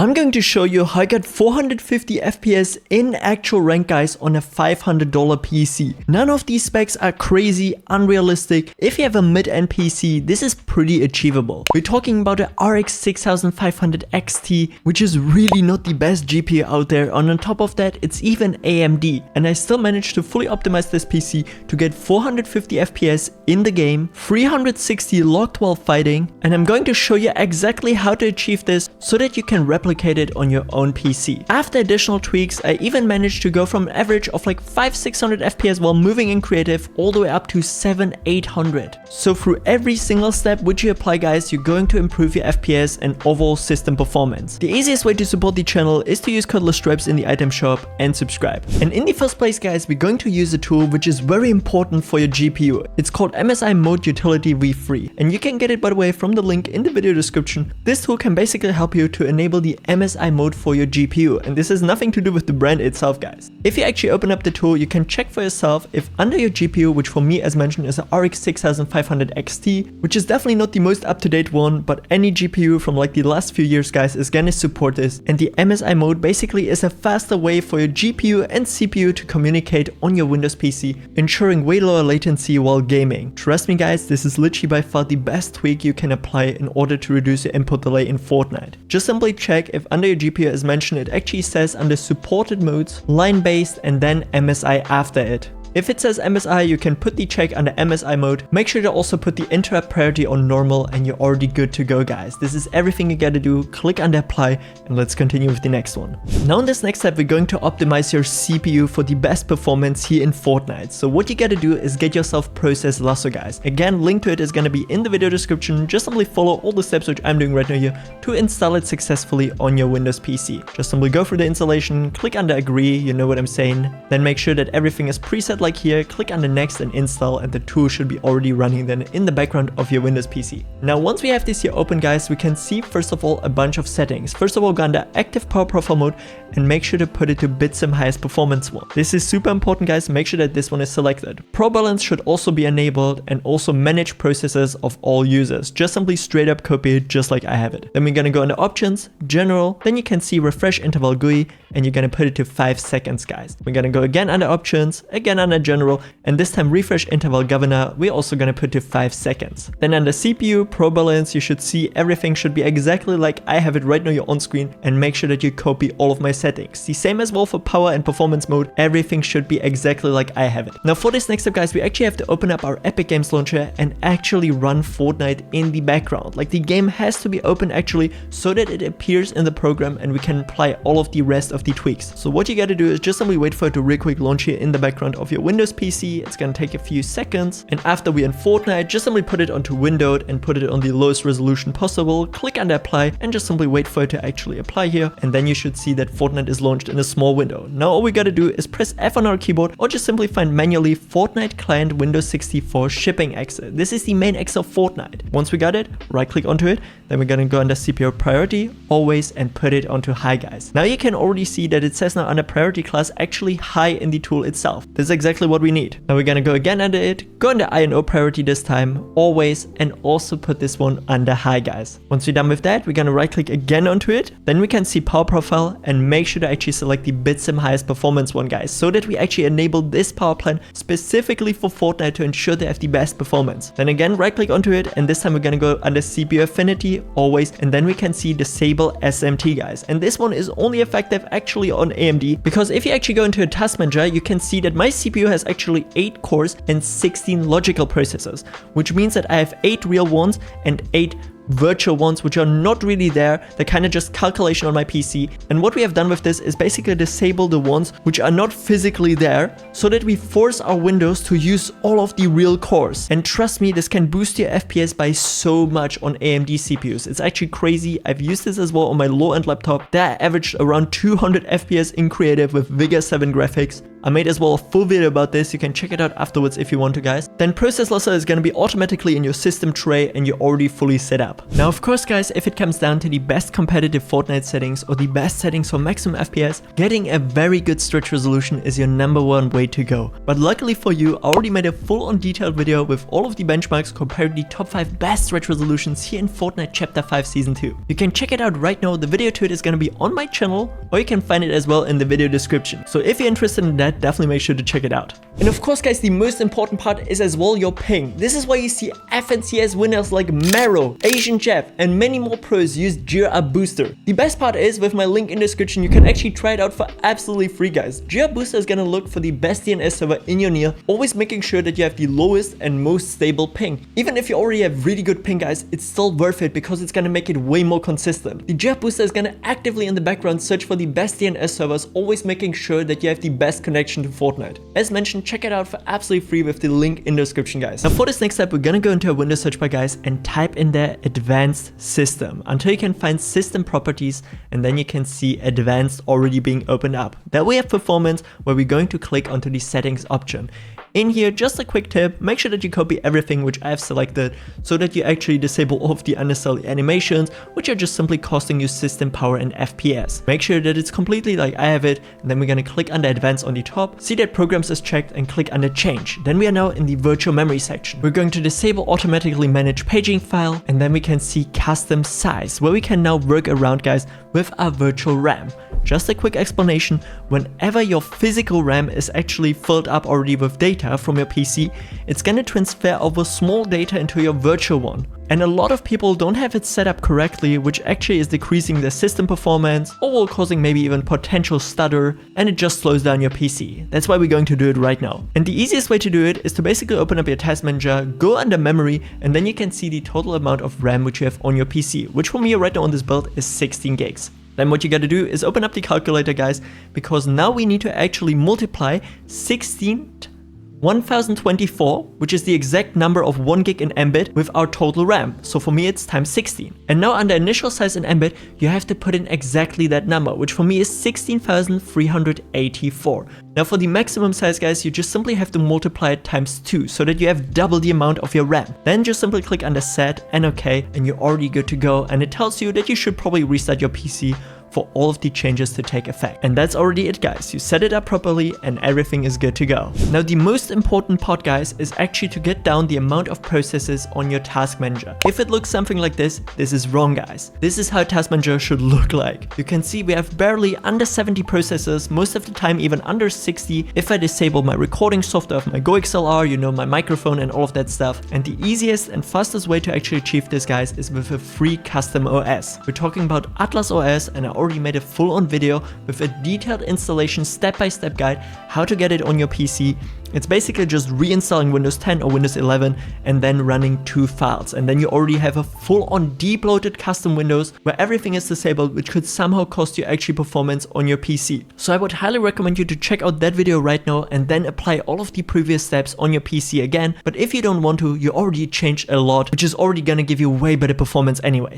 I'm going to show you how I got 450 FPS in actual rank, guys, on a $500 PC. None of these specs are crazy, unrealistic. If you have a mid-end PC, this is pretty achievable. We're talking about a RX 6500 XT, which is really not the best GPU out there. And on top of that, it's even AMD. And I still managed to fully optimize this PC to get 450 FPS in the game, 360 locked while fighting. And I'm going to show you exactly how to achieve this so that you can replicate it on your own PC. After additional tweaks, I even managed to go from an average of like 500-600 FPS while moving in creative all the way up to 700-800. So through every single step which you apply, guys, you're going to improve your FPS and overall system performance. The easiest way to support the channel is to use code leStripeZ in the item shop and subscribe. And in the first place, guys, we're going to use a tool which is very important for your GPU. It's called MSI Mode Utility V3, and you can get it, by the way, from the link in the video description. This tool can basically help you to enable the MSI mode for your GPU, and this has nothing to do with the brand itself, guys. If you actually open up the tool, you can check for yourself if under your GPU, which for me as mentioned is a RX 6500 XT, which is definitely not the most up-to-date one, but any GPU from like the last few years, guys, is gonna support this. And the MSI mode basically is a faster way for your GPU and CPU to communicate on your Windows PC, ensuring way lower latency while gaming. Trust me, guys, this is literally by far the best tweak you can apply in order to reduce your input delay in Fortnite. Just simply check if under your GPU as mentioned, it actually says under supported modes, line-based, and then MSI after it. If it says MSI, you can put the check under MSI mode. Make sure to also put the interrupt priority on normal and you're already good to go, guys. This is everything you gotta do. Click under apply and let's continue with the next one. Now in this next step, we're going to optimize your CPU for the best performance here in Fortnite. So what you gotta do is get yourself process Lasso, guys. Again, link to it is gonna be in the video description. Just simply follow all the steps which I'm doing right now here to install it successfully on your Windows PC. Just simply go through the installation, click under agree, you know what I'm saying. Then make sure that everything is preset like here, click on the next and install, and the tool should be already running then in the background of your Windows PC. Now once we have this here open, guys, we can see first of all a bunch of settings. First of all, go under active power profile mode and make sure to put it to bitsim highest performance one. This is super important, guys. Make sure that this one is selected. Pro balance should also be enabled, and also manage processes of all users. Just simply straight up copy it just like I have it. Then we're gonna go under options, general, then you can see refresh interval GUI, and you're gonna put it to 5 seconds, guys. We're gonna go again under options, again under general, and this time refresh interval governor, we're also gonna put to 5 seconds. Then under CPU, pro balance, you should see everything should be exactly like I have it right now here on screen, and make sure that you copy all of my settings. The same as well for power and performance mode, everything should be exactly like I have it. Now for this next step, guys, we actually have to open up our Epic Games launcher and actually run Fortnite in the background. Like the game has to be open actually so that it appears in the program and we can apply all of the rest of the tweaks. So what you gotta do is just simply wait for it to real quick launch here in the background of your Windows PC. It's gonna take a few seconds, and after we're in Fortnite, just simply put it onto windowed and put it on the lowest resolution possible. Click under apply and just simply wait for it to actually apply here, and then you should see that Fortnite is launched in a small window. Now all we gotta do is press F on our keyboard or just simply find manually Fortnite client Windows 64 shipping exit. This is the main X of Fortnite. Once we got it, right click onto it, then we're gonna go under CPU priority always and put it onto high, guys. Now you can already see that it says now under priority class actually high in the tool itself. This is exactly what we need. Now we're gonna go again under it, go under INO priority this time, always, and also put this one under high, guys. Once we're done with that, we're gonna right click again onto it, then we can see power profile and make sure to actually select the bitsim highest performance one, guys, so that we actually enable this power plan specifically for Fortnite to ensure they have the best performance. Then again, right click onto it, and this time we're gonna go under CPU affinity, always, and then we can see disable SMT, guys. And this one is only effective actually on AMD, because if you actually go into a task manager, you can see that my CPU has actually 8 cores and 16 logical processors, which means that I have 8 real ones and 8 virtual ones which are not really there. They're kind of just calculation on my PC. And what we have done with this is basically disable the ones which are not physically there, so that we force our Windows to use all of the real cores. And trust me, this can boost your FPS by so much on AMD CPUs. It's actually crazy. I've used this as well on my low-end laptop. That averaged around 200 FPS in creative with Vigor 7 graphics. I made as well a full video about this, you can check it out afterwards if you want to, guys. Then Process Loader is gonna be automatically in your system tray and you're already fully set up. Now of course guys, if it comes down to the best competitive Fortnite settings or the best settings for maximum FPS, getting a very good stretch resolution is your #1 way to go. But luckily for you, I already made a full-on detailed video with all of the benchmarks compared to the top 5 best stretch resolutions here in Fortnite Chapter 5 Season 2. You can check it out right now, the video to it is gonna be on my channel, or you can find it as well in the video description. So if you're interested in that, definitely make sure to check it out. And of course guys, the most important part is as well your ping. This is why you see FNCS winners like Mero, Asian Jeff, and many more pros use GR Booster. The best part is, with my link in the description, you can actually try it out for absolutely free, guys. GR Booster is gonna look for the best DNS server in your near, always making sure that you have the lowest and most stable ping. Even if you already have really good ping, guys, it's still worth it because it's gonna make it way more consistent. The GR Booster is gonna actively in the background search for the best DNS servers, always making sure that you have the best connection to Fortnite. As mentioned, check it out for absolutely free with the link in the description, guys. Now for this next step, we're gonna go into a Windows search bar, guys, and type in there advanced system until you can find system properties, and then you can see advanced already being opened up. Then we have performance, where we're going to click onto the settings option. In here, just a quick tip, make sure that you copy everything which I have selected so that you actually disable all of the unnecessary animations, which are just simply costing you system power and FPS. Make sure that it's completely like I have it, and then we're gonna click under advanced on the top, see that programs is checked, and click under change. Then we are now in the virtual memory section. We're going to disable automatically manage paging file, and then we can see custom size, where we can now work around, guys, with our virtual RAM. Just a quick explanation, whenever your physical RAM is actually filled up already with data from your PC, it's gonna transfer over small data into your virtual one. And a lot of people don't have it set up correctly, which actually is decreasing their system performance, or causing maybe even potential stutter, and it just slows down your PC. That's why we're going to do it right now. And the easiest way to do it is to basically open up your task manager, go under memory, and then you can see the total amount of RAM which you have on your PC, which for me right now on this build is 16 gigs. Then what you gotta do is open up the calculator, guys, because now we need to actually multiply 1024, which is the exact number of 1 gig in Mbit, with our total RAM. So for me it's times 16. And now under initial size in Mbit, you have to put in exactly that number, which for me is 16,384. Now for the maximum size, guys, you just simply have to multiply it times 2 so that you have double the amount of your RAM. Then just simply click under set and OK, and you're already good to go, and it tells you that you should probably restart your PC for all of the changes to take effect. And that's already it, guys. You set it up properly and everything is good to go. Now the most important part, guys, is actually to get down the amount of processes on your task manager. If it looks something like this is wrong, guys. This is how task manager should look like. You can see we have barely under 70 processes, most of the time even under 60 if I disable my recording software of my Go XLR, you know, my microphone and all of that stuff. And the easiest and fastest way to actually achieve this, guys, is with a free custom OS. We're talking about AtlasOS, and I already made a full-on video with a detailed installation step-by-step guide how to get it on your PC. It's basically just reinstalling Windows 10 or Windows 11 and then running 2 files, and then you already have a full-on debloated custom Windows where everything is disabled, which could somehow cost you actually performance on your PC. So I would highly recommend you to check out that video right now and then apply all of the previous steps on your PC again. But if you don't want to, you already changed a lot, which is already gonna give you way better performance anyways.